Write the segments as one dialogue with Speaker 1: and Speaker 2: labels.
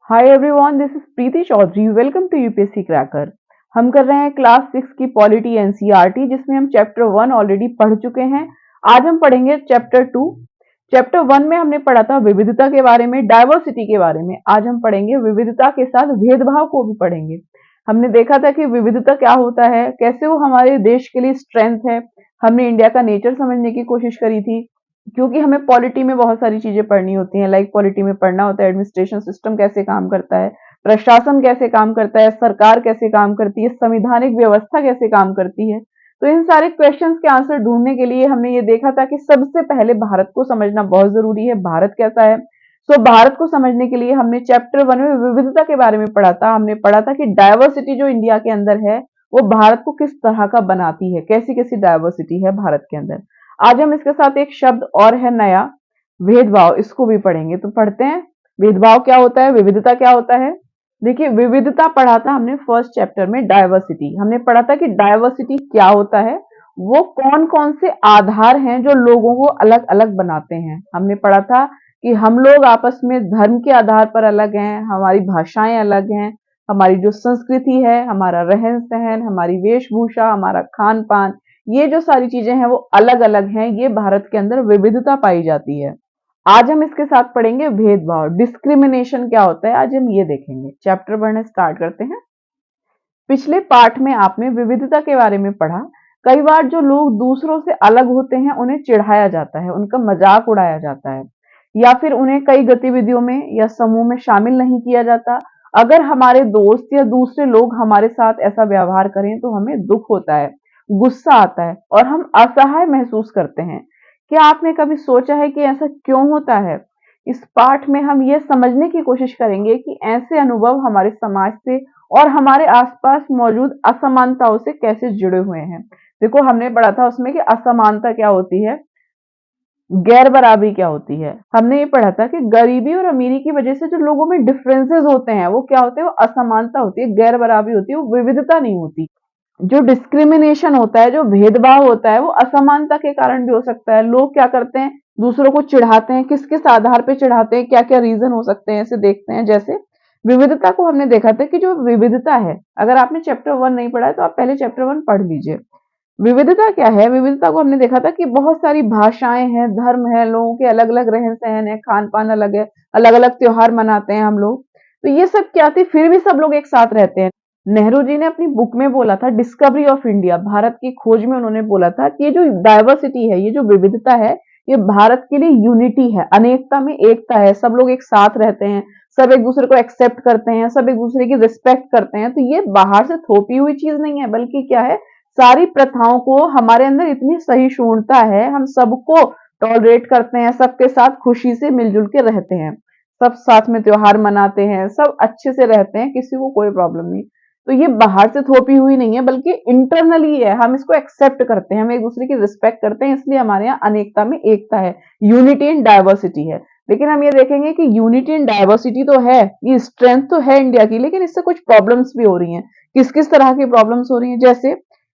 Speaker 1: Hi everyone, this is Preeti Chaudhary. Welcome to UPSC cracker. हम कर रहे हैं क्लास 6 की पॉलिटी एनसीईआरटी, जिसमें हम चैप्टर 1 ऑलरेडी पढ़ चुके हैं। आज हम पढ़ेंगे चैप्टर 2। चैप्टर 1 में हमने पढ़ा था विविधता के बारे में, डाइवर्सिटी के बारे में। आज हम पढ़ेंगे विविधता के साथ भेदभाव को भी पढ़ेंगे। हमने देखा था कि विविधता क्या होता है, कैसे वो हमारे देश के लिए स्ट्रेंथ है। हमने इंडिया का नेचर समझने की कोशिश करी थी, क्योंकि हमें पॉलिटी में बहुत सारी चीजें पढ़नी होती हैं। लाइक पॉलिटी में पढ़ना होता है एडमिनिस्ट्रेशन सिस्टम कैसे काम करता है, प्रशासन कैसे काम करता है, सरकार कैसे काम करती है, संविधानिक व्यवस्था कैसे काम करती है। तो इन सारे क्वेश्चंस के आंसर ढूंढने के लिए हमने ये देखा था कि सबसे पहले भारत को समझना बहुत जरूरी है। भारत कैसा है, सो भारत को समझने के लिए हमने चैप्टर 1 में विविधता के बारे में पढ़ा था। हमने पढ़ा था कि डायवर्सिटी जो इंडिया के अंदर है वो भारत को किस तरह का बनाती है, कैसी कैसी डायवर्सिटी है भारत के अंदर। आज हम इसके साथ एक शब्द और है नया, भेदभाव, इसको भी पढ़ेंगे। तो पढ़ते हैं, भेदभाव क्या होता है, विविधता क्या होता है। देखिए, विविधता पढ़ा था हमने फर्स्ट चैप्टर में। डाइवर्सिटी हमने पढ़ा था कि डाइवर्सिटी क्या होता है, वो कौन कौन से आधार हैं जो लोगों को अलग अलग बनाते हैं। हमने पढ़ा था कि हम लोग आपस में धर्म के आधार पर अलग हैं, हमारी भाषाएं अलग हैं, हमारी जो संस्कृति है, हमारा रहन सहन, हमारी वेशभूषा, हमारा खान पान, ये जो सारी चीजें हैं वो अलग अलग हैं। ये भारत के अंदर विविधता पाई जाती है। आज हम इसके साथ पढ़ेंगे भेदभाव, डिस्क्रिमिनेशन क्या होता है, आज हम ये देखेंगे। चैप्टर पढ़ने स्टार्ट करते हैं। पिछले पार्ट में आपने विविधता के बारे में पढ़ा। कई बार जो लोग दूसरों से अलग होते हैं उन्हें चिढ़ाया जाता है, उनका मजाक उड़ाया जाता है, या फिर उन्हें कई गतिविधियों में या समूह में शामिल नहीं किया जाता। अगर हमारे दोस्त या दूसरे लोग हमारे साथ ऐसा व्यवहार करें तो हमें दुख होता है, गुस्सा आता है और हम असहाय महसूस करते हैं। क्या आपने कभी सोचा है कि ऐसा क्यों होता है? इस पाठ में हम ये समझने की कोशिश करेंगे कि ऐसे अनुभव हमारे समाज से और हमारे आसपास मौजूद असमानताओं से कैसे जुड़े हुए हैं। देखो, हमने पढ़ा था उसमें कि असमानता क्या होती है, गैर बराबरी क्या होती है। हमने ये पढ़ा था कि गरीबी और अमीरी की वजह से जो लोगों में डिफरेंसेस होते हैं वो क्या होते हैं, वो असमानता होती है, गैर बराबरी होती है, वो विविधता नहीं होती। जो डिस्क्रिमिनेशन होता है, जो भेदभाव होता है, वो असमानता के कारण भी हो सकता है। लोग क्या करते हैं, दूसरों को चिढ़ाते हैं, किस किस आधार पे चिढ़ाते हैं, क्या क्या रीजन हो सकते हैं, इसे देखते हैं। जैसे विविधता को हमने देखा था कि जो विविधता है, अगर आपने चैप्टर 1 नहीं पढ़ा है तो आप पहले चैप्टर 1 पढ़ लीजिए। विविधता क्या है, विविधता को हमने देखा था कि बहुत सारी भाषाएं हैं, धर्म है, लोगों के अलग अलग रहन सहन है, खान पान अलग है, अलग अलग त्योहार मनाते हैं हम लोग। तो ये सब क्या थी, फिर भी सब लोग एक साथ रहते हैं। नेहरू जी ने अपनी बुक में बोला था, डिस्कवरी ऑफ इंडिया, भारत की खोज में उन्होंने बोला था कि ये जो डाइवर्सिटी है, ये जो विविधता है, ये भारत के लिए यूनिटी है, अनेकता में एकता है। सब लोग एक साथ रहते हैं, सब एक दूसरे को एक्सेप्ट करते हैं, सब एक दूसरे की रिस्पेक्ट करते हैं। तो ये बाहर से थोपी हुई चीज नहीं है, बल्कि क्या है, सारी प्रथाओं को हमारे अंदर इतनी सहिष्णुता है, हम सबको टॉलरेट करते हैं, सबके साथ खुशी से मिलजुल के रहते हैं, सब साथ में त्योहार मनाते हैं, सब अच्छे से रहते हैं, किसी को कोई प्रॉब्लम नहीं। तो ये बाहर से थोपी हुई नहीं है, बल्कि इंटरनली है, हम इसको एक्सेप्ट करते हैं, हम एक दूसरे की रिस्पेक्ट करते हैं, इसलिए हमारे यहाँ अनेकता में एकता है, यूनिटी इन डाइवर्सिटी है। लेकिन हम ये देखेंगे कि यूनिटी इन डाइवर्सिटी तो है, ये स्ट्रेंथ तो है इंडिया की, लेकिन इससे कुछ प्रॉब्लम्स भी हो रही हैं। किस किस तरह की प्रॉब्लम्स हो रही हैं? जैसे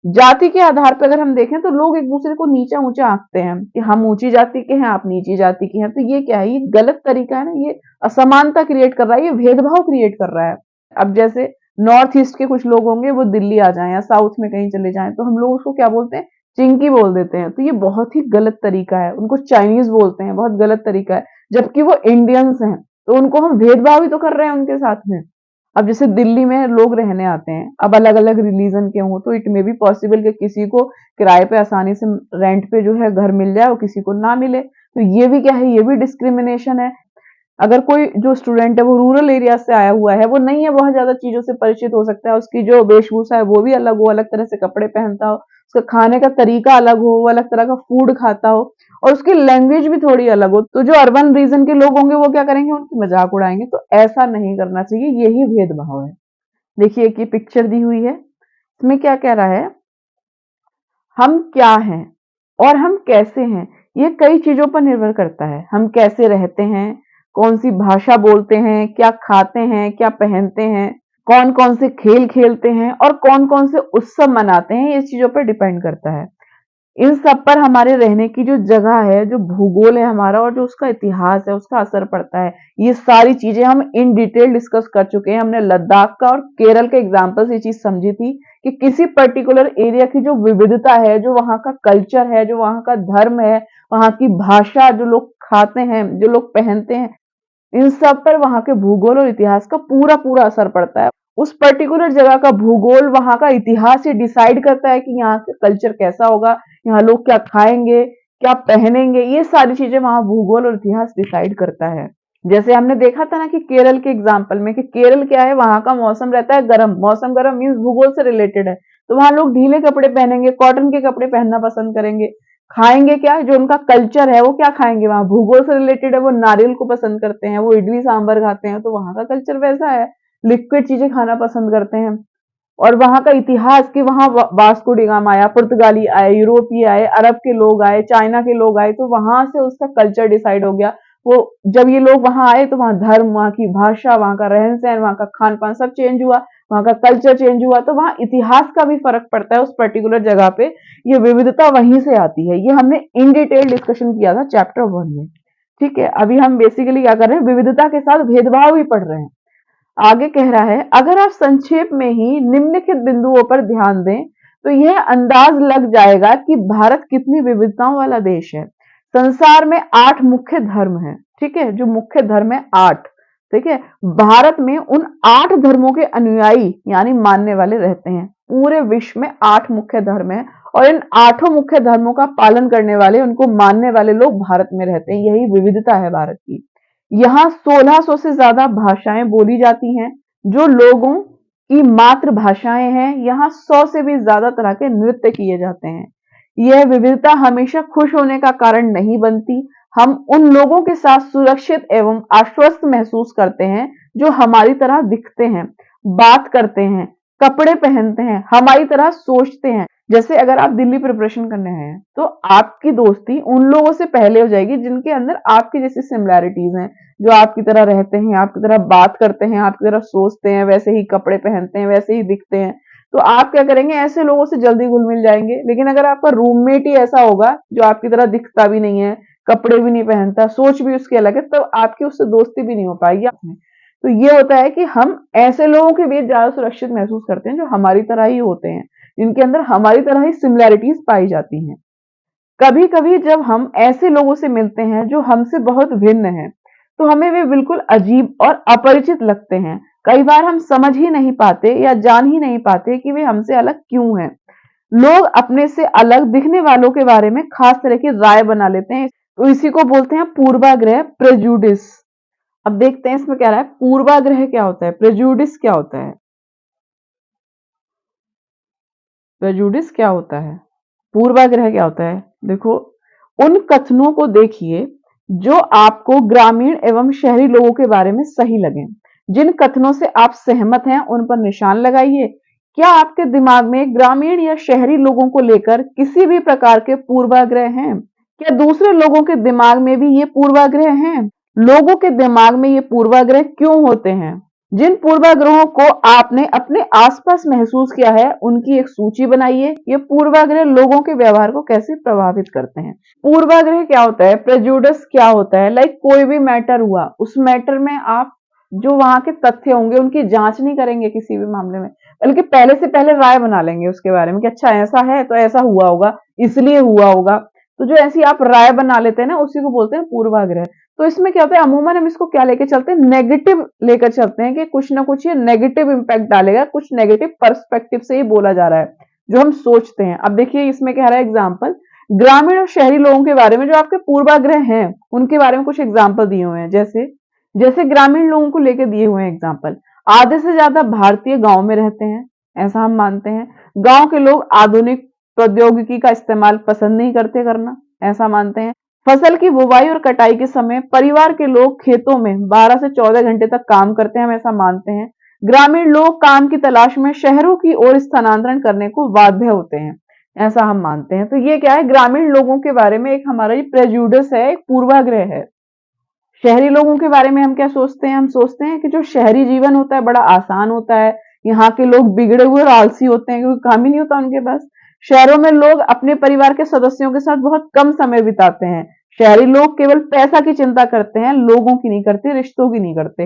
Speaker 1: जाति के आधार पर अगर हम देखें तो लोग एक दूसरे को नीचा ऊंचा आंकते हैं कि हम ऊंची जाति के हैं, आप नीची जाति के हैं। तो ये क्या है, ये गलत तरीका है ना, ये असमानता क्रिएट कर रहा है, ये भेदभाव क्रिएट कर रहा है। अब जैसे नॉर्थ ईस्ट के कुछ लोग होंगे, वो दिल्ली आ जाएं या साउथ में कहीं चले जाएं, तो हम लोग उसको क्या बोलते हैं, चिंकी बोल देते हैं। तो ये बहुत ही गलत तरीका है। उनको चाइनीज बोलते हैं, बहुत गलत तरीका है, जबकि वो इंडियंस हैं। तो उनको हम भेदभाव ही तो कर रहे हैं उनके साथ में। अब जैसे दिल्ली में लोग रहने आते हैं, अब अलग अलग रिलीजन के हों, तो इट मे बी पॉसिबल कि किसी को किराए पे आसानी से रेंट पे जो है घर मिल जाए और किसी को ना मिले। तो ये भी क्या है, ये भी डिस्क्रिमिनेशन है। अगर कोई जो स्टूडेंट है वो रूरल एरिया से आया हुआ है, वो नहीं है बहुत ज्यादा चीजों से परिचित हो सकता है, उसकी जो वेशभूषा है वो भी अलग हो, अलग तरह से कपड़े पहनता हो, उसका खाने का तरीका अलग हो, वो अलग तरह का फूड खाता हो, और उसकी लैंग्वेज भी थोड़ी अलग हो, तो जो अर्बन रीजन के लोग होंगे वो क्या करेंगे, उनकी मजाक उड़ाएंगे। तो ऐसा नहीं करना चाहिए, यही भेदभाव है। देखिए, एक ये पिक्चर दी हुई है, इसमें क्या कह रहा है, हम क्या हैं और हम कैसे हैं, ये कई चीजों पर निर्भर करता है। हम कैसे रहते हैं, कौन सी भाषा बोलते हैं, क्या खाते हैं, क्या पहनते हैं, कौन कौन से खेल खेलते हैं और कौन कौन से उत्सव मनाते हैं, ये चीजों पर डिपेंड करता है। इन सब पर हमारे रहने की जो जगह है, जो भूगोल है हमारा और जो उसका इतिहास है, उसका असर पड़ता है। ये सारी चीजें हम इन डिटेल डिस्कस कर चुके हैं। हमने लद्दाख का और केरल के एग्जाम्पल से ये चीज समझी थी कि किसी पर्टिकुलर एरिया की जो विविधता है, जो वहाँ का कल्चर है, जो वहाँ का धर्म है, वहाँ की भाषा, जो लोग खाते हैं, जो लोग पहनते हैं, इन सब पर वहाँ के भूगोल और इतिहास का पूरा पूरा असर पड़ता है। उस पर्टिकुलर जगह का भूगोल, वहाँ का इतिहास ये डिसाइड करता है कि यहाँ का कल्चर कैसा होगा, यहाँ लोग क्या खाएंगे, क्या पहनेंगे, ये सारी चीजें वहाँ भूगोल और इतिहास डिसाइड करता है। जैसे हमने देखा था ना कि केरल के एग्जाम्पल में कि केरल क्या है, वहां का मौसम रहता है गर्म। मौसम गर्म मीन्स भूगोल से रिलेटेड है, तो वहां लोग ढीले कपड़े पहनेंगे, कॉटन के कपड़े पहनना पसंद करेंगे। खाएंगे क्या, जो उनका कल्चर है वो क्या खाएंगे, वहां भूगोल से रिलेटेड है, वो नारियल को पसंद करते हैं, वो इडली सांभर खाते हैं, तो वहां का कल्चर वैसा है। लिक्विड चीजें खाना पसंद करते हैं। और वहां का इतिहास कि वहां वास्को डी गामा आया, पुर्तगाली आए, यूरोपीय आए, अरब के लोग आए, चाइना के लोग आए, तो वहां से उसका कल्चर डिसाइड हो गया। वो जब ये लोग वहां आए तो वहां धर्म, वहां की भाषा, वहां का रहन सहन, वहां का खान पान सब चेंज हुआ, वहां का कल्चर चेंज हुआ, तो वहां इतिहास का भी फर्क पड़ता है उस पर्टिकुलर जगह पे। ये विविधता वहीं से आती है। ये हमने इन डिटेल डिस्कशन किया था चैप्टर 1 में। ठीक है, अभी हम बेसिकली क्या कर रहे हैं, विविधता के साथ भेदभाव भी पढ़ रहे हैं। आगे कह रहा है, अगर आप संक्षेप में ही निम्नलिखित बिंदुओं पर ध्यान दें तो यह अंदाज लग जाएगा कि भारत कितनी विविधताओं वाला देश है। संसार में 8 मुख्य धर्म हैं। ठीक है, जो मुख्य धर्म है 8। ठीक है, भारत में उन 8 धर्मों के अनुयायी यानी मानने वाले रहते हैं। पूरे विश्व में 8 मुख्य धर्म हैं और इन 8 मुख्य धर्मों का पालन करने वाले, उनको मानने वाले लोग भारत में रहते हैं। यही विविधता है भारत की। यहाँ 1600 से ज्यादा भाषाएं बोली जाती हैं। जो लोगों की मातृभाषाएं हैं, यहाँ 100 से भी ज्यादा तरह के नृत्य किए जाते हैं। यह विविधता हमेशा खुश होने का कारण नहीं बनती। हम उन लोगों के साथ सुरक्षित एवं आश्वस्त महसूस करते हैं जो हमारी तरह दिखते हैं, बात करते हैं, कपड़े पहनते हैं, हमारी तरह सोचते हैं। जैसे अगर आप दिल्ली प्रिपरेशन करने हैं तो आपकी दोस्ती उन लोगों से पहले हो जाएगी जिनके अंदर आपकी जैसी सिमिलैरिटीज हैं, जो आपकी तरह रहते हैं, आपकी तरह बात करते हैं, आपकी तरह सोचते हैं, वैसे ही कपड़े पहनते हैं, वैसे ही दिखते हैं। तो आप क्या करेंगे, ऐसे लोगों से जल्दी घुल मिल जाएंगे। लेकिन अगर आपका रूममेट ही ऐसा होगा जो आपकी तरह दिखता भी नहीं है, कपड़े भी नहीं पहनता, सोच भी उसकी अलग है, तो आपकी उससे दोस्ती भी नहीं हो पाएगी आपने। तो ये होता है कि हम ऐसे लोगों के बीच ज्यादा सुरक्षित महसूस करते हैं जो हमारी तरह ही होते हैं, जिनके अंदर हमारी तरह ही सिमिलैरिटीज पाई जाती हैं। कभी कभी जब हम ऐसे लोगों से मिलते हैं जो हमसे बहुत भिन्न हैं, तो हमें वे बिल्कुल अजीब और अपरिचित लगते हैं। कई बार हम समझ ही नहीं पाते या जान ही नहीं पाते कि वे हमसे अलग क्यों हैं। लोग अपने से अलग दिखने वालों के बारे में खास तरह की राय बना लेते हैं, तो इसी को बोलते हैं पूर्वाग्रह, प्रेजुडिस। अब देखते हैं इसमें क्या रहा है, पूर्वाग्रह क्या होता है, प्रेजुडिस क्या होता है। प्रेजुडिस क्या होता है, पूर्वाग्रह क्या होता है। देखो, उन कथनों को देखिए जो आपको ग्रामीण एवं शहरी लोगों के बारे में सही लगे। जिन कथनों से आप सहमत हैं उन पर निशान लगाइए। क्या आपके दिमाग में ग्रामीण या शहरी लोगों को लेकर किसी भी प्रकार के पूर्वाग्रह हैं? क्या दूसरे लोगों के दिमाग में भी ये पूर्वाग्रह हैं? लोगों के दिमाग में ये पूर्वाग्रह क्यों होते हैं? जिन पूर्वाग्रहों को आपने अपने आसपास महसूस किया है उनकी एक सूची बनाइए। ये पूर्वाग्रह लोगों के व्यवहार को कैसे प्रभावित करते हैं। पूर्वाग्रह क्या होता है, प्रेजुडिस क्या होता है, लाइक कोई भी मैटर हुआ, उस मैटर में आप जो वहां के तथ्य होंगे उनकी जांच नहीं करेंगे किसी भी मामले में, बल्कि पहले से पहले राय बना लेंगे उसके बारे में कि अच्छा ऐसा है तो ऐसा हुआ होगा, इसलिए हुआ होगा। तो जो ऐसी आप राय बना लेते हैं ना, उसी को बोलते हैं पूर्वाग्रह। तो इसमें क्या होता है, अमूमन हम इसको क्या लेके चलते हैं, नेगेटिव लेकर चलते हैं कि कुछ ना कुछ ये नेगेटिव इंपैक्ट डालेगा, कुछ नेगेटिव पर्सपेक्टिव से ही बोला जा रहा है जो हम सोचते हैं। अब देखिए इसमें कह रहा है एग्जाम्पल, ग्रामीण और शहरी लोगों के बारे में जो आपके पूर्वाग्रह हैं उनके बारे में कुछ एग्जाम्पल दिए हुए हैं। जैसे जैसे ग्रामीण लोगों को लेकर दिए हुए हैं एग्जाम्पल, आधे से ज्यादा भारतीय गांव में रहते हैं, ऐसा हम मानते हैं। गांव के लोग आधुनिक प्रौद्योगिकी का इस्तेमाल पसंद नहीं करते करना, ऐसा मानते हैं। फसल की बुवाई और कटाई के समय परिवार के लोग खेतों में 12 से 14 घंटे तक काम करते हैं, हम ऐसा मानते हैं। ग्रामीण लोग काम की तलाश में शहरों की ओर स्थानांतरण करने को बाध्य होते हैं, ऐसा हम मानते हैं। तो ये क्या है, ग्रामीण लोगों के बारे में एक हमारा ये प्रेजुडिस है, एक पूर्वाग्रह है। शहरी लोगों के बारे में हम क्या सोचते हैं, हम सोचते हैं कि जो शहरी जीवन होता है बड़ा आसान होता है, यहाँ के लोग बिगड़े हुए और आलसी होते हैं क्योंकि काम ही नहीं होता उनके पास। शहरों में लोग अपने परिवार के सदस्यों के साथ बहुत कम समय बिताते हैं। शहरी लोग केवल पैसा की चिंता करते हैं, लोगों की नहीं करते, रिश्तों की नहीं करते।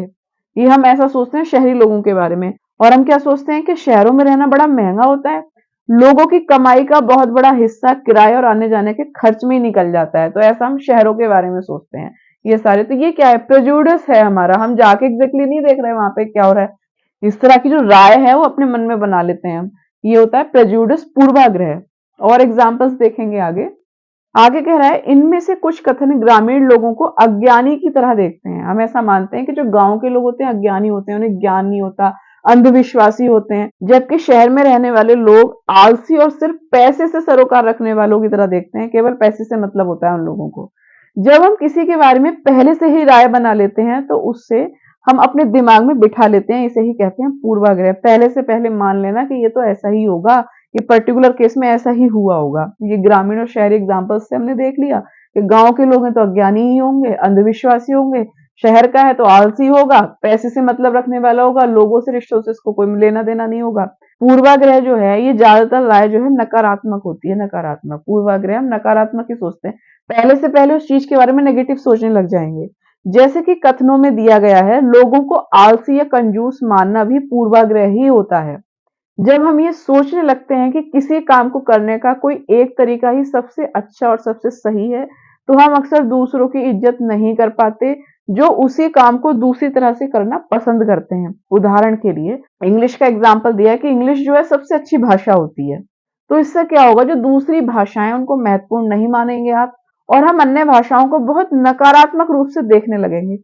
Speaker 1: ये हम ऐसा सोचते हैं शहरी लोगों के बारे में। और हम क्या सोचते हैं कि शहरों में रहना बड़ा महंगा होता है, लोगों की कमाई का बहुत बड़ा हिस्सा किराए और आने जाने के खर्च में ही निकल जाता है, तो ऐसा हम शहरों के बारे में सोचते हैं। ये सारे तो ये क्या है, प्रेजुडिस है हमारा, हम जाके एग्जैक्टली नहीं देख रहे वहां पे क्या हो रहा है। इस तरह की जो राय है वो अपने मन में बना लेते हैं हम। ये होता है प्रेजुडिस, पूर्वाग्रह। और एग्जाम्पल्स देखेंगे आगे। आगे कह रहा है, इनमें से कुछ कथन ग्रामीण लोगों को अज्ञानी की तरह देखते हैं। हम ऐसा मानते हैं कि जो गांव के लोग होते हैं अज्ञानी होते हैं, उन्हें ज्ञान नहीं होता, अंधविश्वासी होते हैं, जबकि शहर में रहने वाले लोग आलसी और सिर्फ पैसे से सरोकार रखने वालों की तरह देखते हैं। केवल पैसे से मतलब होता है उन लोगों को। जब हम किसी के बारे में पहले से ही राय बना लेते हैं तो उससे हम अपने दिमाग में बिठा लेते हैं, इसे ही कहते हैं पूर्वाग्रह। पहले से पहले मान लेना कि ये तो ऐसा ही होगा, ये पर्टिकुलर केस में ऐसा ही हुआ होगा। ये ग्रामीण और शहरी एग्जाम्पल्स से हमने देख लिया कि गांव के लोग हैं तो अज्ञानी ही होंगे, अंधविश्वासी होंगे, शहर का है तो आलसी होगा, पैसे से मतलब रखने वाला होगा, लोगों से, रिश्तों से इसको कोई लेना देना नहीं होगा। पूर्वाग्रह जो है ये ज्यादातर राय जो है नकारात्मक होती है, नकारात्मक। पूर्वाग्रह हम नकारात्मक ही सोचते हैं, पहले से पहले उस चीज के बारे में नेगेटिव सोचने लग जाएंगे। जैसे कि कथनों में दिया गया है, लोगों को आलसी या कंजूस मानना भी पूर्वाग्रह ही होता है। जब हम ये सोचने लगते हैं कि किसी काम को करने का कोई एक तरीका ही सबसे अच्छा और सबसे सही है, तो हम अक्सर दूसरों की इज्जत नहीं कर पाते जो उसी काम को दूसरी तरह से करना पसंद करते हैं। उदाहरण के लिए इंग्लिश का एग्जाम्पल दिया है कि इंग्लिश जो है सबसे अच्छी भाषा होती है, तो इससे क्या होगा, जो दूसरी भाषाएं उनको महत्वपूर्ण नहीं मानेंगे आप, और हम अन्य भाषाओं को बहुत नकारात्मक रूप से देखने लगेंगे।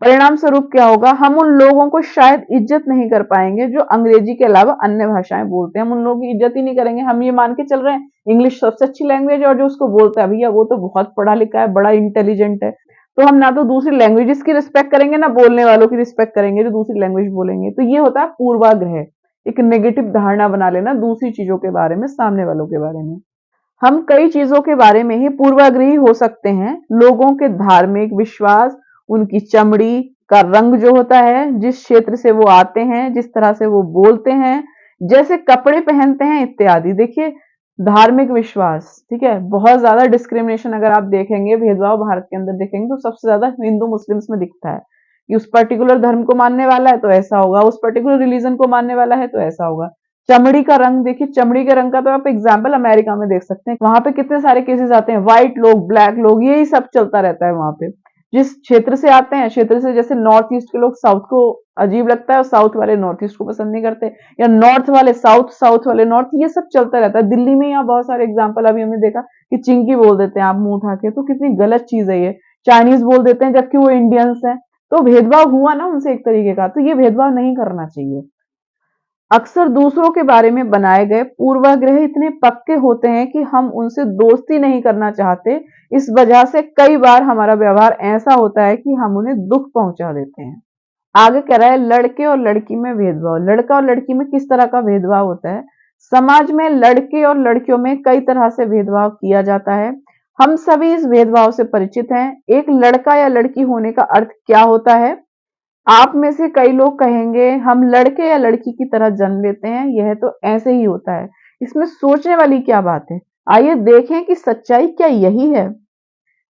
Speaker 1: परिणाम स्वरूप क्या होगा, हम उन लोगों को शायद इज्जत नहीं कर पाएंगे जो अंग्रेजी के अलावा अन्य भाषाएं बोलते हैं। हम उन लोगों की इज्जत ही नहीं करेंगे, हम ये मान के चल रहे हैं इंग्लिश सबसे अच्छी लैंग्वेज है, और जो उसको बोलता है भैया वो तो बहुत पढ़ा लिखा है, बड़ा इंटेलिजेंट है। तो हम ना तो दूसरी लैंग्वेजेस की रिस्पेक्ट करेंगे ना बोलने वालों की रिस्पेक्ट करेंगे जो दूसरी लैंग्वेज बोलेंगे। तो ये होता है पूर्वाग्रह, एक नेगेटिव धारणा बना लेना दूसरी चीजों के बारे में, सामने वालों के बारे में। हम कई चीजों के बारे में ही पूर्वाग्रही हो सकते हैं। लोगों के धार्मिक विश्वास, उनकी चमड़ी का रंग जो होता है, जिस क्षेत्र से वो आते हैं, जिस तरह से वो बोलते हैं, जैसे कपड़े पहनते हैं इत्यादि। देखिए, धार्मिक विश्वास, ठीक है, बहुत ज्यादा डिस्क्रिमिनेशन अगर आप देखेंगे, भेदभाव भारत के अंदर देखेंगे तो सबसे ज्यादा हिंदू मुस्लिम्स में दिखता है कि उस पर्टिकुलर धर्म को मानने वाला है तो ऐसा होगा, उस पर्टिकुलर रिलीजन को मानने वाला है तो ऐसा होगा। चमड़ी का रंग देखिए, चमड़ी के रंग का तो आप एग्जाम्पल अमेरिका में देख सकते हैं, वहां पे कितने सारे केसेस आते हैं, व्हाइट लोग, ब्लैक लोग, यही सब चलता रहता है वहां पे। जिस क्षेत्र से आते हैं, क्षेत्र से, जैसे नॉर्थ ईस्ट के लोग साउथ को अजीब लगता है और साउथ वाले नॉर्थ ईस्ट को पसंद नहीं करते, या नॉर्थ वाले साउथ, साउथ वाले नॉर्थ, ये सब चलता रहता है। दिल्ली में यहाँ बहुत सारे एग्जाम्पल अभी हमने देखा कि चिंकी बोल देते हैं आप मुंह उठा के, तो कितनी गलत चीज है ये। चाइनीज बोल देते हैं जबकि वो इंडियंस है, तो भेदभाव हुआ ना उनसे एक तरीके का, तो ये भेदभाव नहीं करना चाहिए। अक्सर दूसरों के बारे में बनाए गए पूर्वाग्रह इतने पक्के होते हैं कि हम उनसे दोस्ती नहीं करना चाहते। इस वजह से कई बार हमारा व्यवहार ऐसा होता है कि हम उन्हें दुख पहुंचा देते हैं। आगे कह रहा है, लड़के और लड़की में भेदभाव। लड़का और लड़की में किस तरह का भेदभाव होता है? समाज में लड़के और लड़कियों में कई तरह से भेदभाव किया जाता है। हम सभी इस भेदभाव से परिचित हैं। एक लड़का या लड़की होने का अर्थ क्या होता है? आप में से कई लोग कहेंगे हम लड़के या लड़की की तरह जन्म लेते हैं, यह तो ऐसे ही होता है, इसमें सोचने वाली क्या बात है। आइए देखें कि सच्चाई क्या यही है।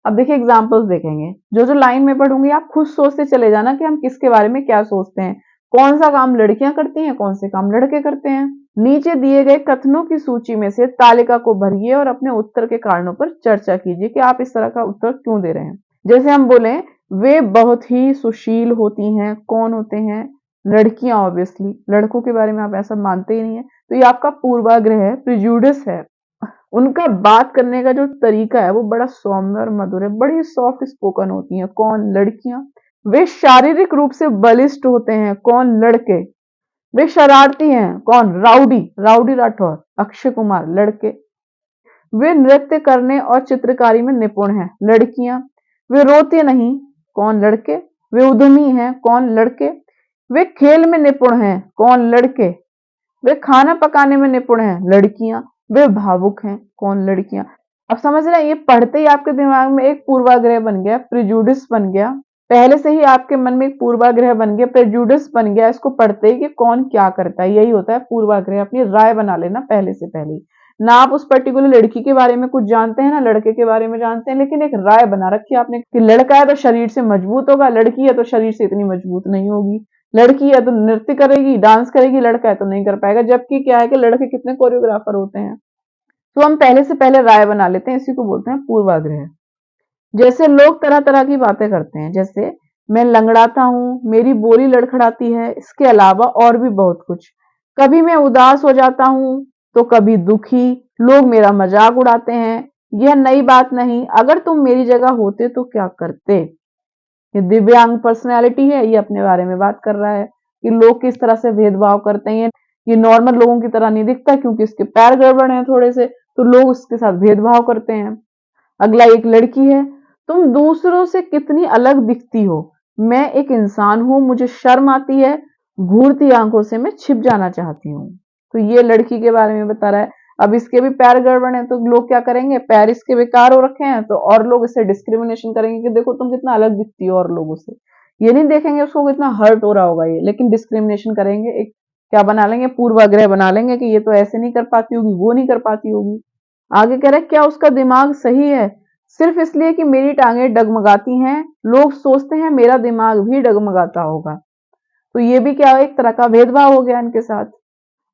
Speaker 1: अब देखिए एग्जाम्पल्स देखेंगे, जो जो लाइन में पढ़ूंगी आप खुद सोचते चले जाना कि हम किसके बारे में क्या सोचते हैं, कौन सा काम लड़कियां करती हैं, कौन से काम लड़के करते हैं। नीचे दिए गए कथनों की सूची में से तालिका को भरिए और अपने उत्तर के कारणों पर चर्चा कीजिए कि आप इस तरह का उत्तर क्यों दे रहे हैं। जैसे हम बोले, वे बहुत ही सुशील होती हैं, कौन होते हैं? लड़कियां। ऑब्वियसली लड़कों के बारे में आप ऐसा मानते ही नहीं है, तो ये आपका पूर्वाग्रह है, प्रिजुडिस है। उनका बात करने का जो तरीका है वो बड़ा सौम्य और मधुर है, बड़ी सॉफ्ट स्पोकन होती हैं, कौन? लड़कियां। वे शारीरिक रूप से बलिष्ठ होते हैं, कौन? लड़के। वे शरारती हैं, कौन? राउडी, राउडी राठौर, अक्षय कुमार, लड़के। वे नृत्य करने और चित्रकारी में निपुण हैं, लड़कियां। वे रोते नहीं, कौन? लड़के। वे उद्यमी हैं, कौन? लड़के। वे खेल में निपुण हैं, कौन? लड़के। वे खाना पकाने में निपुण हैं, लड़कियां। वे भावुक हैं, कौन? लड़कियां। अब समझ रहे हैं, ये पढ़ते ही आपके दिमाग में एक पूर्वाग्रह बन गया, प्रिजुडिस बन गया। पहले से ही आपके मन में एक पूर्वाग्रह बन गया, प्रेजुडिस बन गया इसको पढ़ते ही कि कौन क्या करता है। यही होता है पूर्वाग्रह, अपनी राय बना लेना पहले से पहले। ना आप उस पर्टिकुलर लड़की के बारे में कुछ जानते हैं ना लड़के के बारे में जानते हैं, लेकिन एक राय बना रखी है आपने कि लड़का है तो शरीर से मजबूत होगा, लड़की है तो शरीर से इतनी मजबूत नहीं होगी, लड़की है तो नृत्य करेगी, डांस करेगी, लड़का है तो नहीं कर पाएगा। जबकि क्या है कि लड़के कितने कोरियोग्राफर होते हैं। तो हम पहले से पहले राय बना लेते हैं, इसी को बोलते हैं पूर्वाग्रह। जैसे लोग तरह तरह की बातें करते हैं, जैसे मैं लंगड़ाता हूँ, मेरी बोली लड़खड़ाती है, इसके अलावा और भी बहुत कुछ। कभी मैं उदास हो जाता हूँ तो कभी दुखी, लोग मेरा मजाक उड़ाते हैं, यह नई बात नहीं, अगर तुम मेरी जगह होते तो क्या करते। ये दिव्यांग पर्सनैलिटी है, ये अपने बारे में बात कर रहा है कि लोग किस तरह से भेदभाव करते हैं। ये नॉर्मल लोगों की तरह नहीं दिखता क्योंकि इसके पैर गड़बड़ हैं थोड़े से, तो लोग उसके साथ भेदभाव करते हैं। अगला एक लड़की है, तुम दूसरों से कितनी अलग दिखती हो, मैं एक इंसान हूं, मुझे शर्म आती है, घूरती आंखों से मैं छिप जाना चाहती हूँ। तो ये लड़की के बारे में बता रहा है। अब इसके भी पैर गड़बड़ हैं तो लोग क्या करेंगे, पैर इसके बेकार हो रखे हैं तो और लोग इससे डिस्क्रिमिनेशन करेंगे कि देखो तुम कितना अलग दिखती हो और लोगों से। ये नहीं देखेंगे उसको कितना हर्ट हो रहा होगा ये, लेकिन डिस्क्रिमिनेशन करेंगे, एक क्या बना लेंगे, पूर्वाग्रह बना लेंगे कि ये तो ऐसे नहीं कर पाती होगी, वो नहीं कर पाती होगी। आगे कह रहे क्या उसका दिमाग सही है, सिर्फ इसलिए कि मेरी टांगें डगमगाती हैं, लोग सोचते हैं मेरा दिमाग भी डगमगाता होगा। तो ये भी क्या एक तरह का भेदभाव हो गया इनके साथ।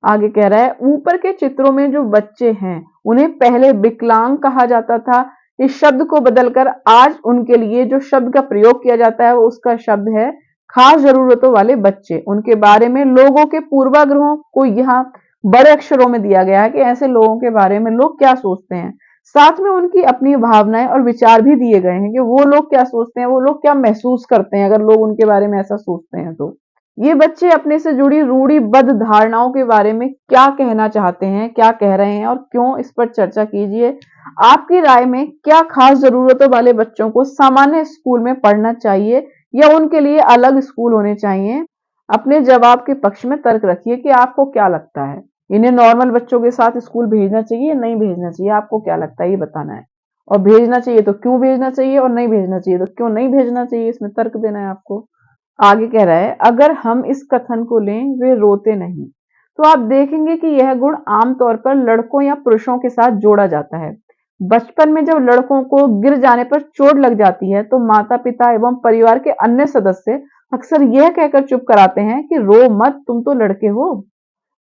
Speaker 1: आगे कह रहा है ऊपर के चित्रों में जो बच्चे हैं उन्हें पहले विकलांग कहा जाता था, इस शब्द को बदलकर आज उनके लिए जो शब्द का प्रयोग किया जाता है वो उसका शब्द है खास जरूरतों वाले बच्चे। उनके बारे में लोगों के पूर्वाग्रहों को यहाँ बड़े अक्षरों में दिया गया है कि ऐसे लोगों के बारे में लोग क्या सोचते हैं, साथ में उनकी अपनी भावनाएं और विचार भी दिए गए हैं कि वो लोग क्या सोचते हैं, वो लोग क्या महसूस करते हैं अगर लोग उनके बारे में ऐसा सोचते हैं। तो ये बच्चे अपने से जुड़ी रूढ़िबद्ध धारणाओं के बारे में क्या कहना चाहते हैं, क्या कह रहे हैं और क्यों, इस पर चर्चा कीजिए। आपकी राय में क्या खास जरूरतों वाले बच्चों को सामान्य स्कूल में पढ़ना चाहिए या उनके लिए अलग स्कूल होने चाहिए। अपने जवाब के पक्ष में तर्क रखिए कि आपको क्या लगता है, इन्हें नॉर्मल बच्चों के साथ स्कूल भेजना चाहिए या नहीं भेजना चाहिए, आपको क्या लगता है ये बताना है। और भेजना चाहिए तो क्यों भेजना चाहिए और नहीं भेजना चाहिए तो क्यों नहीं भेजना चाहिए, इसमें तर्क देना है आपको। आगे कह रहा है अगर हम इस कथन को लें वे रोते नहीं, तो आप देखेंगे कि यह गुण आमतौर पर लड़कों या पुरुषों के साथ जोड़ा जाता है। बचपन में जब लड़कों को गिर जाने पर चोट लग जाती है तो माता पिता एवं परिवार के अन्य सदस्य अक्सर यह कहकर चुप कराते हैं कि रो मत, तुम तो लड़के हो।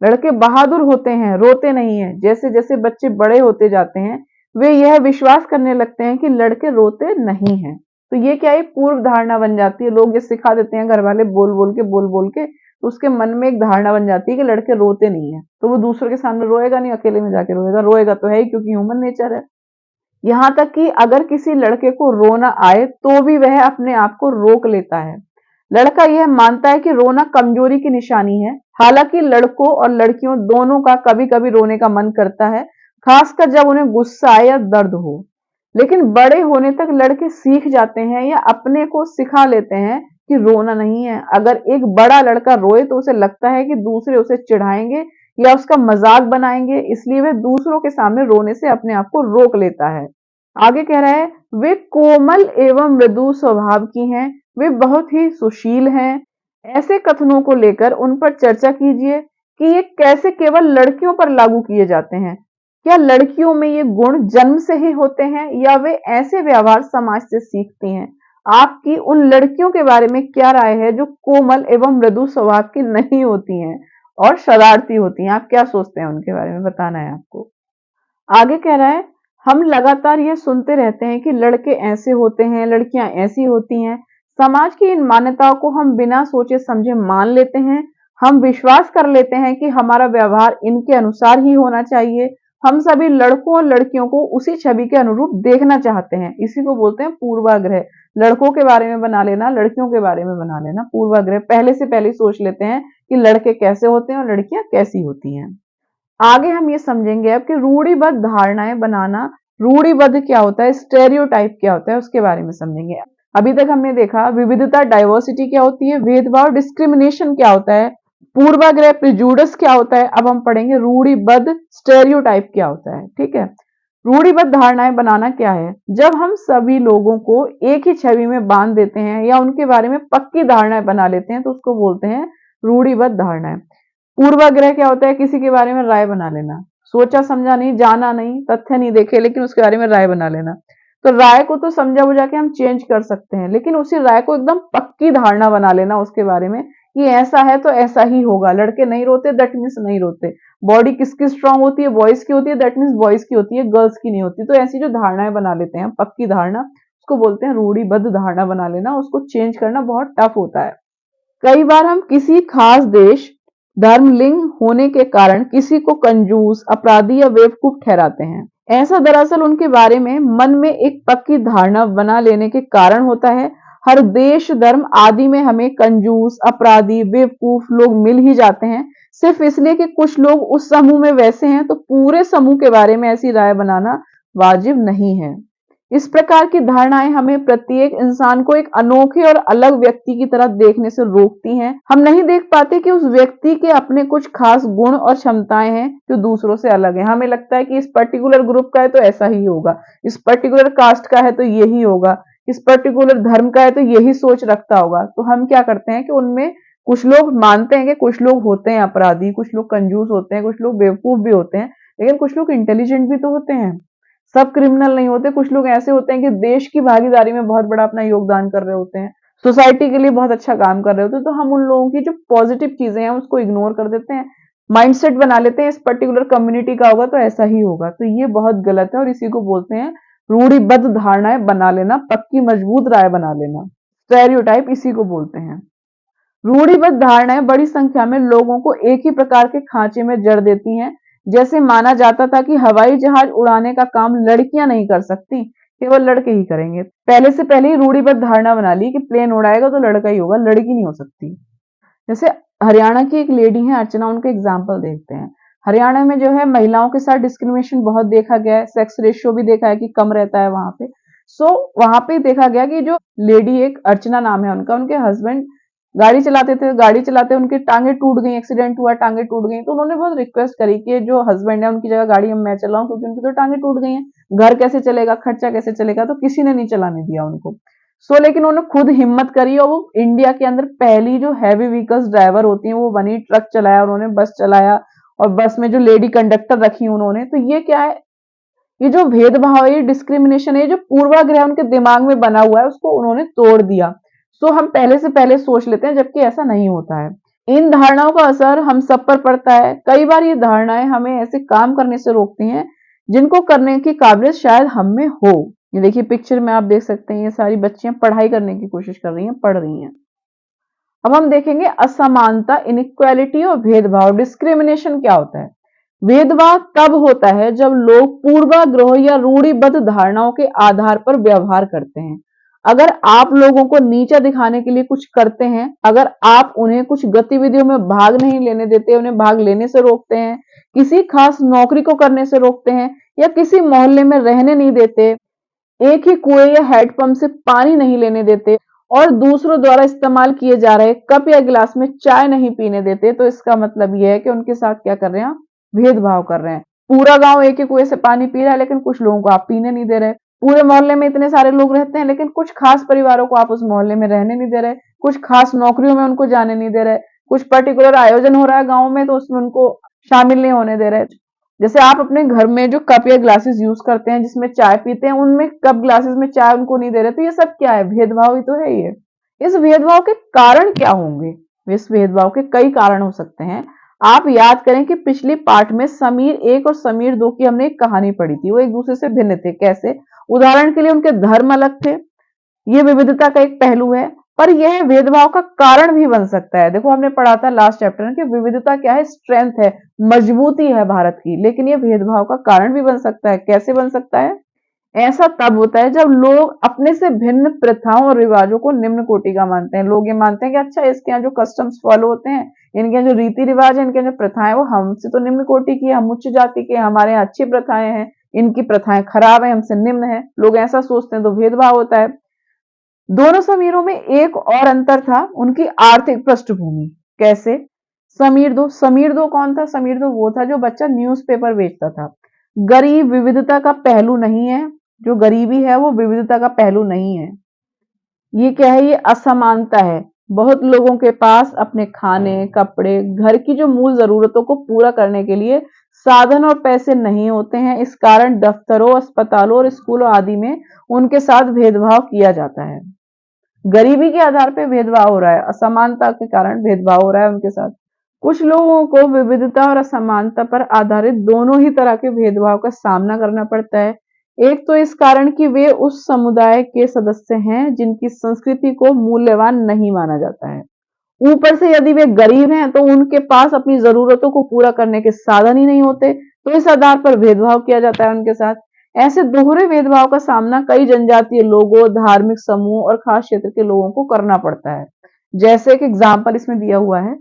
Speaker 1: लड़के बहादुर होते हैं, रोते नहीं है। जैसे जैसे बच्चे बड़े होते जाते हैं वे यह विश्वास करने लगते हैं कि लड़के रोते नहीं हैं। तो ये क्या है, पूर्व धारणा बन जाती है, लोग ये सिखा देते हैं घर वाले बोल बोल के, तो उसके मन में एक धारणा बन जाती है कि लड़के रोते नहीं है, तो वो दूसरों के सामने रोएगा नहीं, अकेले में जाके रोएगा, रोएगा तो है ही क्योंकि ह्यूमन नेचर है। यहाँ तक कि अगर किसी लड़के को रोना आए तो भी वह अपने आप को रोक लेता है। लड़का यह मानता है कि रोना कमजोरी की निशानी है। हालांकि लड़कों और लड़कियों दोनों का कभी कभी रोने का मन करता है, खासकर जब उन्हें गुस्सा आए या दर्द हो। लेकिन बड़े होने तक लड़के सीख जाते हैं या अपने को सिखा लेते हैं कि रोना नहीं है। अगर एक बड़ा लड़का रोए तो उसे लगता है कि दूसरे उसे चिढ़ाएंगे या उसका मजाक बनाएंगे, इसलिए वह दूसरों के सामने रोने से अपने आप को रोक लेता है। आगे कह रहा है वे कोमल एवं मृदु स्वभाव की हैं, वे बहुत ही सुशील हैं। ऐसे कथनों को लेकर उन पर चर्चा कीजिए कि ये कैसे केवल लड़कियों पर लागू किए जाते हैं। क्या लड़कियों में ये गुण जन्म से ही होते हैं या वे ऐसे व्यवहार समाज से सीखती हैं। आपकी उन लड़कियों के बारे में क्या राय है जो कोमल एवं मृदु स्वभाव की नहीं होती हैं और शरारती होती हैं, आप क्या सोचते हैं उनके बारे में बताना है आपको। आगे कह रहा है हम लगातार ये सुनते रहते हैं कि लड़के ऐसे होते हैं, लड़कियां ऐसी होती हैं। समाज की इन मान्यताओं को हम बिना सोचे समझे मान लेते हैं। हम विश्वास कर लेते हैं कि हमारा व्यवहार इनके अनुसार ही होना चाहिए। हम सभी लड़कों और लड़कियों को उसी छवि के अनुरूप देखना चाहते हैं, इसी को बोलते हैं पूर्वाग्रह। लड़कों के बारे में बना लेना, लड़कियों के बारे में बना लेना पूर्वाग्रह, पहले से पहले सोच लेते हैं कि लड़के कैसे होते हैं और लड़कियां कैसी होती हैं। आगे हम ये समझेंगे अब कि रूढ़िबद्ध धारणाएं बनाना, रूढ़िबद्ध क्या होता है, स्टेरियोटाइप क्या होता है, उसके बारे में समझेंगे। अभी तक हमने देखा विविधता, डाइवर्सिटी क्या होती है, भेदभाव, डिस्क्रिमिनेशन क्या होता है, पूर्वाग्रह, प्रिजुडिस क्या होता है। अब हम पढ़ेंगे रूढ़िबद्ध, स्टेरियोटाइप क्या होता है। ठीक है, रूढ़िबद्ध धारणाएं बनाना क्या है, जब हम सभी लोगों को एक ही छवि में बांध देते हैं या उनके बारे में पक्की धारणाएं बना लेते हैं तो उसको बोलते हैं रूढ़िबद्ध धारणाएं। पूर्वाग्रह क्या होता है, किसी के बारे में राय बना लेना, सोचा समझा नहीं, जाना नहीं, तथ्य नहीं देखे, लेकिन उसके बारे में राय बना लेना। तो राय को तो समझा बुझा के हम चेंज कर सकते हैं, लेकिन उसी राय को एकदम पक्की धारणा बना लेना उसके बारे में कि ऐसा है तो ऐसा ही होगा। लड़के नहीं रोते दैट मीन्स नहीं रोते। बॉडी किसकी स्ट्रांग होती है? बॉयज की होती है, दैट मीन्स बॉयज की होती है, गर्ल्स की नहीं होती। तो ऐसी जो धारणाएं बना लेते हैं पक्की धारणा, उसको बोलते हैं रूढ़िबद्ध धारणा बना लेना। उसको चेंज करना बहुत टफ होता है। कई बार हम किसी खास देश, धर्म, लिंग होने के कारण किसी को कंजूस, अपराधी या बेवकूफ ठहराते हैं। ऐसा दरअसल उनके बारे में मन में एक पक्की धारणा बना लेने के कारण होता है। हर देश, धर्म आदि में हमें कंजूस, अपराधी, बेवकूफ लोग मिल ही जाते हैं, सिर्फ इसलिए कि कुछ लोग उस समूह में वैसे हैं। तो पूरे समूह के बारे में ऐसी राय बनाना वाजिब नहीं है। इस प्रकार की धारणाएं हमें प्रत्येक इंसान को एक अनोखे और अलग व्यक्ति की तरह देखने से रोकती हैं। हम नहीं देख पाते कि उस व्यक्ति के अपने कुछ खास गुण और क्षमताएं हैं जो दूसरों से अलग हैं। हमें लगता है कि इस पर्टिकुलर ग्रुप का है तो ऐसा ही होगा, इस पर्टिकुलर कास्ट का है तो यही होगा, इस पर्टिकुलर धर्म का है तो यही सोच रखता होगा। तो हम क्या करते हैं कि उनमें कुछ लोग मानते हैं कि कुछ लोग होते हैं अपराधी, कुछ लोग कंजूस होते हैं, कुछ लोग बेवकूफ भी होते हैं, लेकिन कुछ लोग इंटेलिजेंट भी तो होते हैं। सब क्रिमिनल नहीं होते। कुछ लोग ऐसे होते हैं कि देश की भागीदारी में बहुत बड़ा अपना योगदान कर रहे होते हैं, सोसाइटी के लिए बहुत अच्छा काम कर रहे होते हैं। तो हम उन लोगों की जो पॉजिटिव चीजें हैं उसको इग्नोर कर देते हैं, माइंडसेट बना लेते हैं इस पर्टिकुलर कम्युनिटी का होगा तो ऐसा ही होगा। तो ये बहुत गलत है और इसी को बोलते हैं रूढ़िबद्ध धारणाएं बना लेना, पक्की मजबूत राय बना लेना। स्टेरियोटाइप इसी को बोलते हैं। रूढ़िबद्ध धारणाएं बड़ी संख्या में लोगों को एक ही प्रकार के खांचे में जड़ देती हैं। जैसे माना जाता था कि हवाई जहाज उड़ाने का काम लड़कियां नहीं कर सकती, केवल लड़के ही करेंगे। पहले से पहले ही रूढ़िबद्ध धारणा बना ली कि प्लेन उड़ाएगा तो लड़का ही होगा, लड़की नहीं हो सकती। जैसे हरियाणा की एक लेडी है अर्चना, उनका एग्जाम्पल देखते हैं। हरियाणा में जो है महिलाओं के साथ डिस्क्रिमिनेशन बहुत देखा गया है, सेक्स रेशियो भी देखा है कि कम रहता है वहां पे। वहां पे देखा गया कि जो लेडी, एक अर्चना नाम है उनका, उनके हस्बैंड गाड़ी चलाते थे, गाड़ी चलाते उनकी टांगे टूट गई, एक्सीडेंट हुआ, टांगे टूट गई। तो उन्होंने बहुत रिक्वेस्ट करी कि जो हस्बैंड है उनकी जगह गाड़ी मैं चलाऊं, क्योंकि उनकी तो टांगे टूट गई हैं, घर कैसे चलेगा, खर्चा कैसे चलेगा। तो किसी ने नहीं चलाने दिया उनको। लेकिन उन्होंने खुद हिम्मत करी और वो इंडिया के अंदर पहली जो हैवी व्हीकल्स ड्राइवर होती हैं वो बनी। ट्रक चलाया उन्होंने, बस चलाया, और बस में जो लेडी कंडक्टर रखी उन्होंने। तो ये क्या है? ये जो भेदभाव है, ये डिस्क्रिमिनेशन है, ये जो पूर्वाग्रह उनके दिमाग में बना हुआ है उसको उन्होंने तोड़ दिया। हम पहले से पहले सोच लेते हैं, जबकि ऐसा नहीं होता है। इन धारणाओं का असर हम सब पर पड़ता है। कई बार ये धारणाएं हमें ऐसे काम करने से रोकती हैं जिनको करने की काबिलियत शायद हम में हो। ये देखिए पिक्चर में आप देख सकते हैं, ये सारी बच्चियां पढ़ाई करने की कोशिश कर रही हैं, पढ़ रही हैं। अब हम देखेंगे असमानता, इनइक्वालिटी और भेदभाव। डिस्क्रिमिनेशन क्या होता है? भेदभाव तब होता है जब लोग पूर्वाग्रह या रूढ़िबद्ध धारणाओं के आधार पर व्यवहार करते हैं। अगर आप लोगों को नीचा दिखाने के लिए कुछ करते हैं, अगर आप उन्हें कुछ गतिविधियों में भाग नहीं लेने देते, उन्हें भाग लेने से रोकते हैं, किसी खास नौकरी को करने से रोकते हैं, या किसी मोहल्ले में रहने नहीं देते, एक ही कुएं या हैंडपंप से पानी नहीं लेने देते, और दूसरों द्वारा इस्तेमाल किए जा रहे कप या गिलास में चाय नहीं पीने देते, तो इसका मतलब यह है कि उनके साथ क्या कर रहे हैं? भेदभाव कर रहे हैं। पूरा गांव एक ही कुएं से पानी पी रहा है, लेकिन कुछ लोगों को आप पीने नहीं दे रहे। पूरे मोहल्ले में इतने सारे लोग रहते हैं, लेकिन कुछ खास परिवारों को आप उस मोहल्ले में रहने नहीं दे रहे। कुछ खास नौकरियों में उनको जाने नहीं दे रहे। कुछ पर्टिकुलर आयोजन हो रहा है गांव में, तो उसमें उनको शामिल नहीं होने दे रहे। जैसे आप अपने घर में जो कप या ग्लासेस यूज करते हैं जिसमें चाय पीते हैं, उनमें कप ग्लासेस में चाय उनको नहीं दे रहे। तो ये सब क्या है? भेदभाव ही तो है ये। इस भेदभाव के कारण क्या होंगे? इस भेदभाव के कई कारण हो सकते हैं। आप याद करें कि पिछली पार्ट में समीर एक और समीर दो की हमने एक कहानी पढ़ी थी। वो एक दूसरे से भिन्न थे। कैसे? उदाहरण के लिए उनके धर्म अलग थे, ये विविधता का एक पहलू है, पर यह भेदभाव का कारण भी बन सकता है। देखो हमने पढ़ा था लास्ट चैप्टर में कि विविधता क्या है? स्ट्रेंथ है, मजबूती है भारत की। लेकिन यह भेदभाव का कारण भी बन सकता है। कैसे बन सकता है? ऐसा तब होता है जब लोग अपने से भिन्न प्रथाओं और रिवाजों को निम्न कोटि का मानते हैं। लोग ये मानते हैं कि अच्छा, इसके यहाँ जो कस्टम्स फॉलो होते हैं, इनके यहाँ जो रीति रिवाज है, इनके जो प्रथाएं, वो हमसे तो निम्न कोटि की है, हम उच्च जाति के, हमारे यहाँ अच्छी प्रथाएं हैं, इनकी प्रथाएं खराब है, हमसे निम्न है। लोग ऐसा सोचते हैं, तो भेदभाव होता है। दोनों समीरों में एक और अंतर था, उनकी आर्थिक पृष्ठभूमि। कैसे? समीर दो कौन था? समीर दो वो था जो बच्चा न्यूज़पेपर बेचता था। गरीब विविधता का पहलू नहीं है। जो गरीबी है वो विविधता का पहलू नहीं है। ये क्या है? ये असमानता है। बहुत लोगों के पास अपने खाने, कपड़े, घर की जो मूल जरूरतों को पूरा करने के लिए साधन और पैसे नहीं होते हैं, इस कारण दफ्तरों, अस्पतालों और स्कूलों आदि में उनके साथ भेदभाव किया जाता है। गरीबी के आधार पे भेदभाव हो रहा है, असमानता के कारण भेदभाव हो रहा है उनके साथ। कुछ लोगों को विविधता और असमानता पर आधारित दोनों ही तरह के भेदभाव का सामना करना पड़ता है। एक तो इस कारण कि वे उस समुदाय के सदस्य हैं जिनकी संस्कृति को मूल्यवान नहीं माना जाता है। ऊपर से यदि वे गरीब हैं तो उनके पास अपनी जरूरतों को पूरा करने के साधन ही नहीं होते, तो इस आधार पर भेदभाव किया जाता है उनके साथ। ऐसे दोहरे भेदभाव का सामना कई जनजातीय लोगों, धार्मिक समूह और खास क्षेत्र के लोगों को करना पड़ता है। जैसे एक एग्जाम्पल इसमें दिया हुआ है,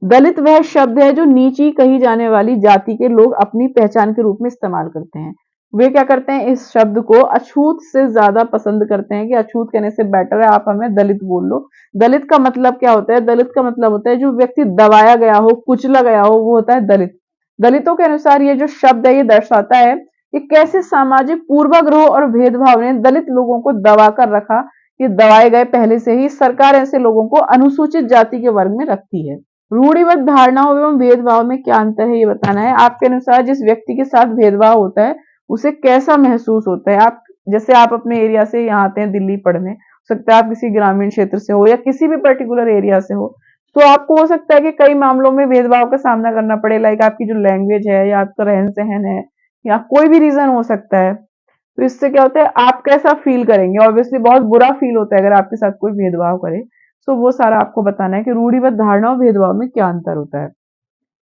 Speaker 1: दलित वह शब्द है जो नीची कही जाने वाली जाति के लोग अपनी पहचान के रूप में इस्तेमाल करते हैं। वे क्या करते हैं, इस शब्द को अछूत से ज्यादा पसंद करते हैं कि अछूत कहने से बेटर है आप हमें दलित बोल लो। दलित का मतलब क्या होता है, दलित का मतलब होता है जो व्यक्ति दबाया गया हो, कुचला गया हो, वो होता है दलित। दलितों के अनुसार ये जो शब्द है ये दर्शाता है कि कैसे सामाजिक पूर्वाग्रह और भेदभाव ने दलित लोगों को दबा कर रखा, कि दबाए गए पहले से ही सरकार ऐसे लोगों को अनुसूचित जाति के वर्ग में रखती है। रूढ़िबद्ध धारणाओं एवं भेदभाव में क्या अंतर है ये बताना है। आपके अनुसार जिस व्यक्ति के साथ भेदभाव होता है उसे कैसा महसूस होता है। आप जैसे आप अपने एरिया से यहाँ आते हैं दिल्ली पढ़ने, हो सकता है आप किसी ग्रामीण क्षेत्र से हो या किसी भी पर्टिकुलर एरिया से हो, तो आपको हो सकता है कि कई मामलों में भेदभाव का सामना करना पड़े, लाइक आपकी जो लैंग्वेज है या आपका रहन सहन है या कोई भी रीजन हो सकता है। तो इससे क्या होता है, आप कैसा फील करेंगे, ऑब्वियसली बहुत बुरा फील होता है अगर आपके साथ कोई भेदभाव करे। सो वो सारा आपको बताना है कि रूढ़िबद्ध धारणा और भेदभाव में क्या अंतर होता है।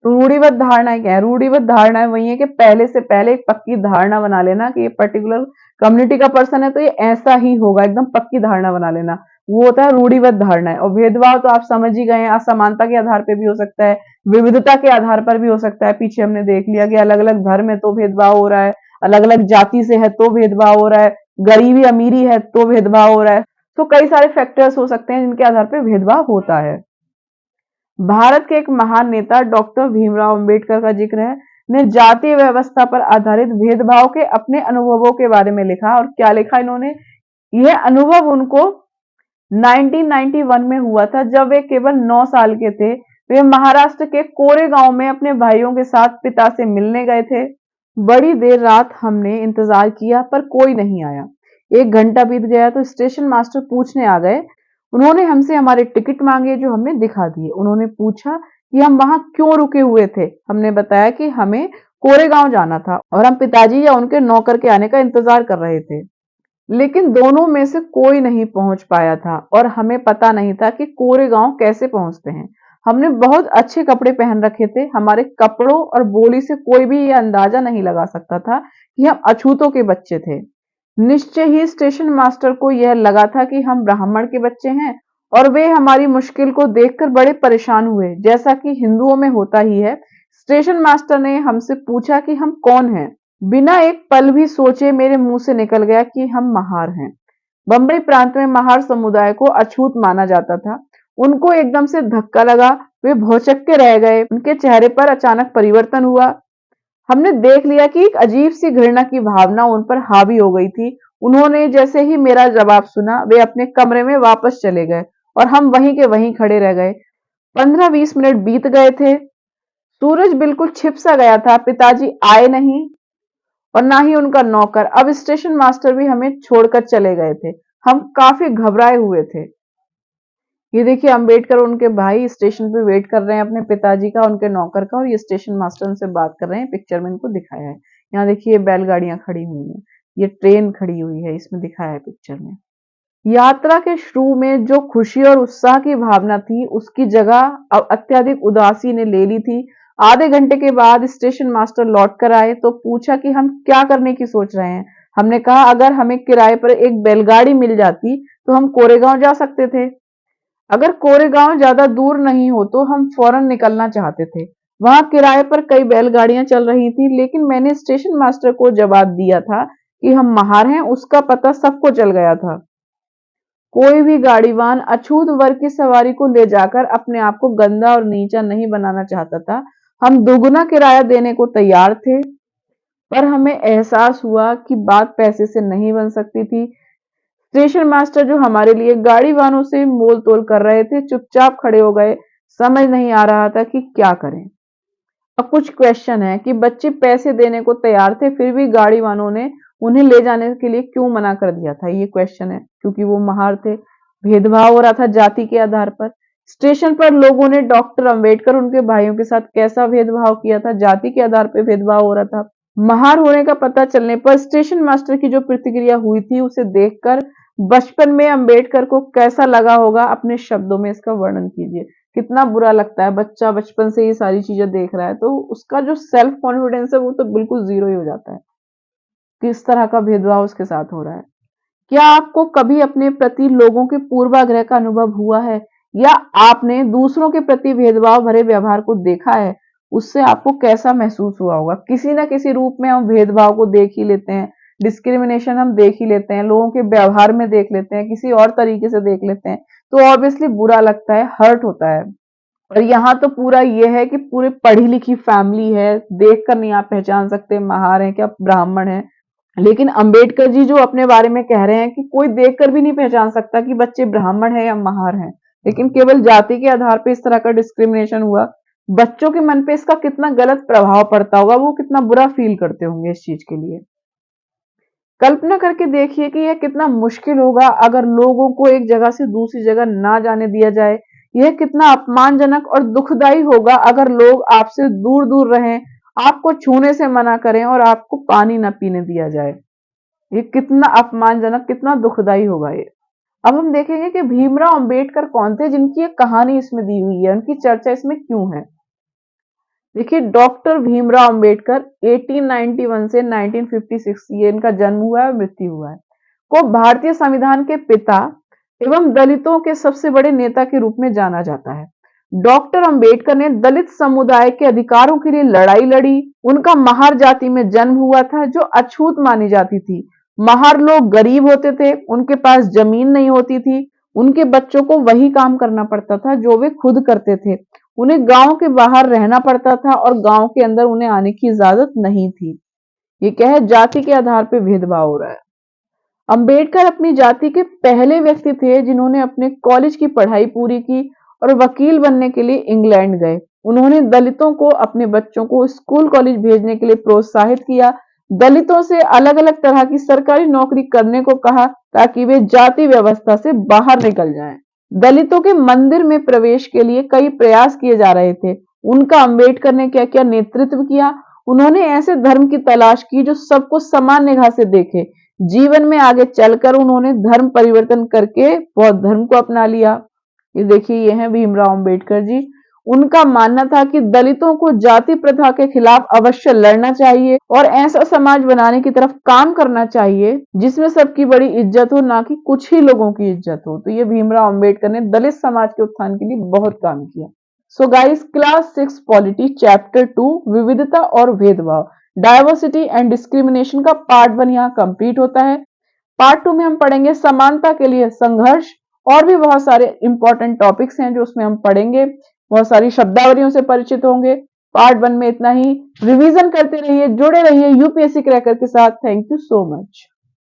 Speaker 1: तो रूढ़िबद्ध धारणाएं क्या है, रूढ़िबद्ध धारणाएं वही है कि पहले से पहले एक पक्की धारणा बना लेना कि ये पर्टिकुलर कम्युनिटी का पर्सन है तो ये ऐसा ही होगा, एकदम पक्की धारणा बना लेना, वो होता है रूढ़िबद्ध धारणाएं। और भेदभाव तो आप समझ ही गए हैं, असमानता के आधार पर भी हो सकता है, विविधता के आधार पर भी हो सकता है। पीछे हमने देख लिया कि अलग अलग धर्म है तो भेदभाव हो रहा है, अलग अलग जाति से है तो भेदभाव हो रहा है, गरीबी अमीरी है तो भेदभाव हो रहा है। तो कई सारे फैक्टर्स हो सकते हैं जिनके आधार पर भेदभाव होता है। भारत के एक महान नेता डॉक्टर भीमराव अंबेडकर का जिक्र है, ने जातीय व्यवस्था पर आधारित भेदभाव के अपने अनुभवों के बारे में लिखा। और क्या लिखा इन्होंने, यह अनुभव उनको 1991 में हुआ था जब वे केवल 9 साल के थे। वे महाराष्ट्र के कोरेगांव में अपने भाइयों के साथ पिता से मिलने गए थे। बड़ी देर रात हमने इंतजार किया पर कोई नहीं आया। 1 घंटा बीत गया तो स्टेशन मास्टर पूछने आ गए। उन्होंने हमसे हमारे टिकट मांगे जो हमने दिखा दिए। उन्होंने पूछा कि हम वहां क्यों रुके हुए थे। हमने बताया कि हमें कोरेगांव जाना था और हम पिताजी या उनके नौकर के आने का इंतजार कर रहे थे, लेकिन दोनों में से कोई नहीं पहुंच पाया था और हमें पता नहीं था कि कोरेगांव कैसे पहुंचते हैं। हमने बहुत अच्छे कपड़े पहन रखे थे, हमारे कपड़ों और बोली से कोई भी यह अंदाजा नहीं लगा सकता था कि हम अछूतों के बच्चे थे। निश्चय ही स्टेशन मास्टर को यह लगा था कि हम ब्राह्मण के बच्चे हैं और वे हमारी मुश्किल को देखकर बड़े परेशान हुए, जैसा कि हिंदुओं में होता ही है। स्टेशन मास्टर ने हमसे पूछा कि हम कौन हैं। बिना एक पल भी सोचे मेरे मुंह से निकल गया कि हम महार हैं। बंबई प्रांत में महार समुदाय को अछूत माना जाता था। उनको एकदम से धक्का लगा, वे भौचक्के रह गए, उनके चेहरे पर अचानक परिवर्तन हुआ। हमने देख लिया कि एक अजीब सी घृणा की भावना उन पर हावी हो गई थी। उन्होंने जैसे ही मेरा जवाब सुना वे अपने कमरे में वापस चले गए और हम वहीं के वहीं खड़े रह गए। 15-20 मिनट बीत गए थे, सूरज बिल्कुल छिप सा गया था। पिताजी आए नहीं और ना ही उनका नौकर। अब स्टेशन मास्टर भी हमें छोड़कर चले गए थे। हम काफी घबराए हुए थे। ये देखिए अंबेडकर और उनके भाई स्टेशन पे वेट कर रहे हैं अपने पिताजी का, उनके नौकर का, और ये स्टेशन मास्टर उनसे बात कर रहे हैं। पिक्चर में इनको दिखाया है। यहाँ देखिए बैलगाड़ियां खड़ी हुई हैं, ये ट्रेन खड़ी हुई है, इसमें दिखाया है पिक्चर में। यात्रा के शुरू में जो खुशी और उत्साह की भावना थी उसकी जगह अब अत्यधिक उदासी ने ले ली थी। आधे घंटे के बाद स्टेशन मास्टर लौट कर आए तो पूछा कि हम क्या करने की सोच रहे हैं। हमने कहा अगर हमें किराए पर एक बैलगाड़ी मिल जाती तो हम कोरेगांव जा सकते थे। अगर कोरेगांव ज्यादा दूर नहीं हो तो हम फौरन निकलना चाहते थे। वहां किराए पर कई बैलगाड़ियां चल रही थी, लेकिन मैंने स्टेशन मास्टर को जवाब दिया था कि हम महार हैं, उसका पता सबको चल गया था। कोई भी गाड़ीवान अछूत वर्ग की सवारी को ले जाकर अपने आप को गंदा और नीचा नहीं बनाना चाहता था। हम दोगुना किराया देने को तैयार थे, पर हमें एहसास हुआ कि बात पैसे से नहीं बन सकती थी। स्टेशन मास्टर जो हमारे लिए गाड़ी वालों से मोल तोल कर रहे थे चुपचाप खड़े हो गए। समझ नहीं आ रहा था कि क्या करें। अब कुछ क्वेश्चन है कि बच्चे पैसे देने को तैयार थे फिर भी गाड़ी वालों ने उन्हें ले जाने के लिए क्यों मना कर दिया था, ये क्वेश्चन है। क्योंकि वो महार थे। भेदभाव हो रहा था जाति के आधार पर। स्टेशन पर लोगों ने डॉक्टर अंबेडकर उनके भाइयों के साथ कैसा भेदभाव किया था, जाति के आधार पर भेदभाव हो रहा था। महार होने का पता चलने पर स्टेशन मास्टर की जो प्रतिक्रिया हुई थी उसे देखकर बचपन में अंबेडकर को कैसा लगा होगा, अपने शब्दों में इसका वर्णन कीजिए। कितना बुरा लगता है, बच्चा बचपन से ये सारी चीजें देख रहा है तो उसका जो सेल्फ कॉन्फिडेंस है वो तो बिल्कुल जीरो ही हो जाता है। किस तरह का भेदभाव उसके साथ हो रहा है। क्या आपको कभी अपने प्रति लोगों के पूर्वाग्रह का अनुभव हुआ है, या आपने दूसरों के प्रति भेदभाव भरे व्यवहार को देखा है? उससे आपको कैसा महसूस हुआ होगा? किसी ना किसी रूप में हम भेदभाव को देख ही लेते हैं, डिस्क्रिमिनेशन हम देख ही लेते हैं, लोगों के व्यवहार में देख लेते हैं, किसी और तरीके से देख लेते हैं, तो ऑब्वियसली बुरा लगता है, हर्ट होता है। और यहाँ तो पूरा ये है कि पूरे पढ़ी लिखी फैमिली है, देख कर नहीं आप पहचान सकते महार है क्या ब्राह्मण है। लेकिन अंबेडकर जी जो अपने बारे में कह रहे हैं कि कोई देखकर भी नहीं पहचान सकता कि बच्चे ब्राह्मण है या महार हैं, लेकिन केवल जाति के आधार पर इस तरह का डिस्क्रिमिनेशन हुआ। बच्चों के मन पे इसका कितना गलत प्रभाव पड़ता होगा, वो कितना बुरा फील करते होंगे इस चीज के लिए। कल्पना करके देखिए कि यह कितना मुश्किल होगा अगर लोगों को एक जगह से दूसरी जगह ना जाने दिया जाए। यह कितना अपमानजनक और दुखदाई होगा अगर लोग आपसे दूर दूर रहें, आपको छूने से मना करें और आपको पानी न पीने दिया जाए। ये कितना अपमानजनक, कितना दुखदाई होगा ये। अब हम देखेंगे कि भीमराव अंबेडकर कौन थे जिनकी एक कहानी इसमें दी हुई है, उनकी चर्चा इसमें क्यों है। देखिए, डॉक्टर भीमराव अंबेडकर 1891 से 1956 ये इनका जन्म हुआ है और मृत्यु हुआ है, को भारतीय संविधान के पिता एवं दलितों के सबसे बड़े नेता के रूप में जाना जाता है। डॉक्टर अंबेडकर ने दलित समुदाय के अधिकारों के लिए लड़ाई लड़ी। उनका महार जाति में जन्म हुआ था जो अछूत मानी जाती थी। महार लोग गरीब होते थे, उनके पास जमीन नहीं होती थी, उनके बच्चों को वही काम करना पड़ता था जो वे खुद करते थे। उन्हें गांव के बाहर रहना पड़ता था और गांव के अंदर उन्हें आने की इजाजत नहीं थी। ये क्या है, जाति के आधार पर भेदभाव हो रहा है। अंबेडकर अपनी जाति के पहले व्यक्ति थे जिन्होंने अपने कॉलेज की पढ़ाई पूरी की और वकील बनने के लिए इंग्लैंड गए। उन्होंने दलितों को अपने बच्चों को स्कूल कॉलेज भेजने के लिए प्रोत्साहित किया। दलितों से अलग अलग तरह की सरकारी नौकरी करने को कहा ताकि वे जाति व्यवस्था से बाहर निकल जाएं। दलितों के मंदिर में प्रवेश के लिए कई प्रयास किए जा रहे थे। उनका अंबेडकर ने क्या क्या नेतृत्व किया। उन्होंने ऐसे धर्म की तलाश की जो सबको समान निगाह से देखे। जीवन में आगे चलकर उन्होंने धर्म परिवर्तन करके बौद्ध धर्म को अपना लिया। ये देखिए, ये है भीमराव अंबेडकर जी। उनका मानना था कि दलितों को जाति प्रथा के खिलाफ अवश्य लड़ना चाहिए और ऐसा समाज बनाने की तरफ काम करना चाहिए जिसमें सबकी बड़ी इज्जत हो, ना कि कुछ ही लोगों की इज्जत हो। तो ये भीमराव अंबेडकर ने दलित समाज के उत्थान के लिए बहुत काम किया। So guys, class 6 polity chapter 2 विविधता और भेदभाव, डायवर्सिटी एंड डिस्क्रिमिनेशन का पार्ट 1 यहाँ कंप्लीट होता है। पार्ट 2 में हम पढ़ेंगे समानता के लिए संघर्ष, और भी बहुत सारे इंपॉर्टेंट टॉपिक्स हैं जो उसमें हम पढ़ेंगे। बहुत सारी शब्दावलियों से परिचित होंगे। पार्ट 1 में इतना ही। रिवीजन करते रहिए, जुड़े रहिए यूपीएससी क्रैकर के साथ। Thank you so much.